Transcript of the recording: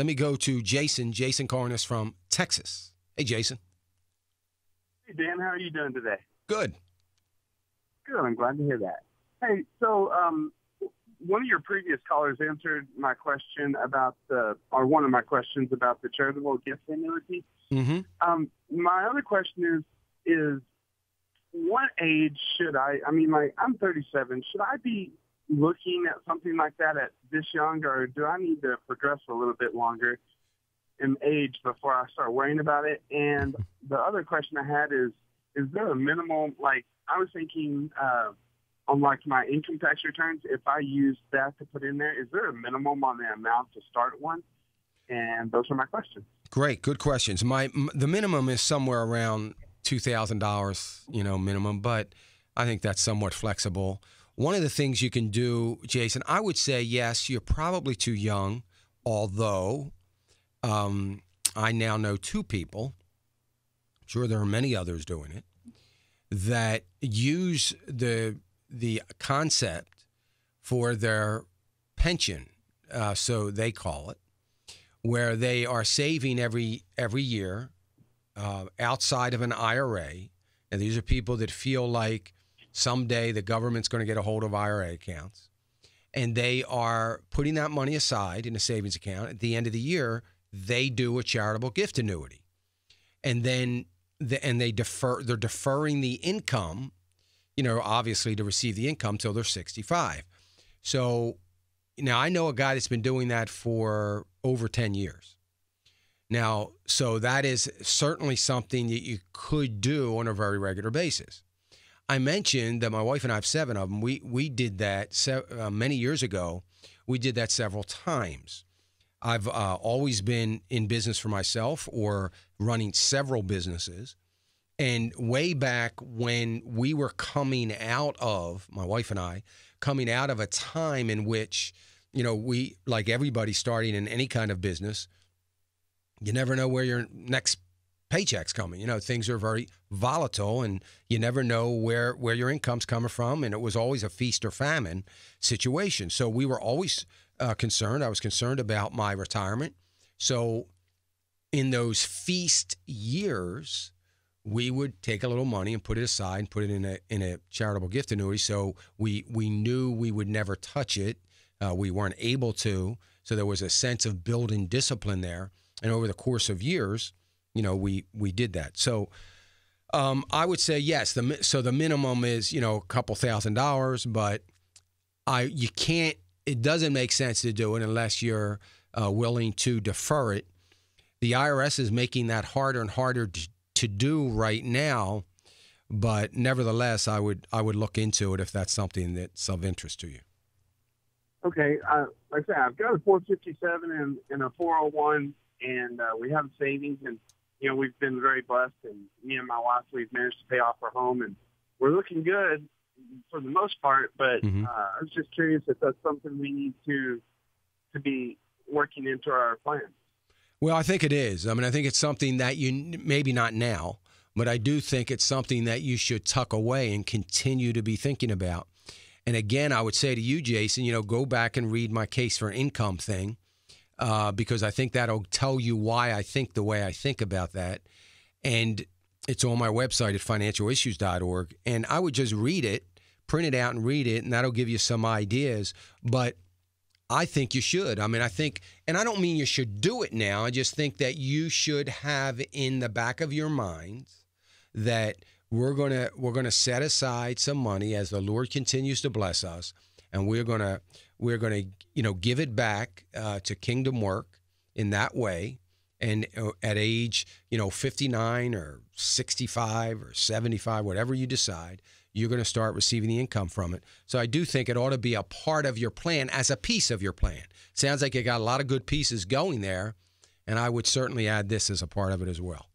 Let me go to Jason. Jason calling us from Texas. Hey, Jason. Hey, Dan. How are you doing today? Good. Good. I'm glad to hear that. Hey, so one of your previous callers answered my question about one of my questions about the charitable gift annuity. Mm-hmm. My other question is what age should I'm 37. Should I be looking at something like that at this young, or do I need to progress a little bit longer in age before I start worrying about it? And the other question I had is there a minimum, like I was thinking on like my income tax returns, if I use that to put in there, is there a minimum on the amount to start one? And those are my questions. Great. Good questions. The minimum is somewhere around $2,000, minimum, but I think that's somewhat flexible. One of the things you can do, Jason, I would say, yes, you're probably too young, although I now know two people, I'm sure there are many others doing it, that use the concept for their pension, so they call it, where they are saving every year outside of an IRA. And these are people that feel like someday the government's going to get a hold of IRA accounts. And they are putting that money aside in a savings account. At the end of the year, they do a charitable gift annuity. And then they're deferring the income, obviously to receive the income till they're 65. So now I know a guy that's been doing that for over 10 years. Now, so that is certainly something that you could do on a very regular basis. I mentioned that my wife and I have 7 of them. We did that many years ago. We did that several times. I've always been in business for myself or running several businesses. And way back when we were coming out of, my wife and I, coming out of a time in which, we, like everybody starting in any kind of business, you never know where your next paycheck's coming. Things are very volatile, and you never know where your income's coming from. And it was always a feast or famine situation. So we were always concerned. I was concerned about my retirement. So in those feast years, we would take a little money and put it aside and put it in a charitable gift annuity. So we knew we would never touch it. We weren't able to. So there was a sense of building discipline there. And over the course of years, we did that. So I would say yes. So the minimum is a couple $1,000, but you can't. It doesn't make sense to do it unless you're willing to defer it. The IRS is making that harder and harder to do right now, but nevertheless, I would look into it if that's something that's of interest to you. Okay, like I said, I've got a 457 and a 401. And we have savings, and, we've been very blessed. And me and my wife, we've managed to pay off our home, and we're looking good for the most part. But I was just curious if that's something we need to be working into our plans. Well, I think it is. I think it's something that you, maybe not now, but I do think it's something that you should tuck away and continue to be thinking about. And again, I would say to you, Jason, go back and read my case for income thing. Because I think that'll tell you why I think the way I think about that. And it's on my website at financialissues.org. And I would just read it, print it out and read it, and that'll give you some ideas. But I think you should. I think, and I don't mean you should do it now. I just think that you should have in the back of your minds that we're gonna set aside some money as the Lord continues to bless us, and we're gonna give it back to kingdom work in that way. And at age 59 or 65 or 75, whatever you decide, you're going to start receiving the income from it. So I do think it ought to be a part of your plan as a piece of your plan. Sounds like you got a lot of good pieces going there, and I would certainly add this as a part of it as well.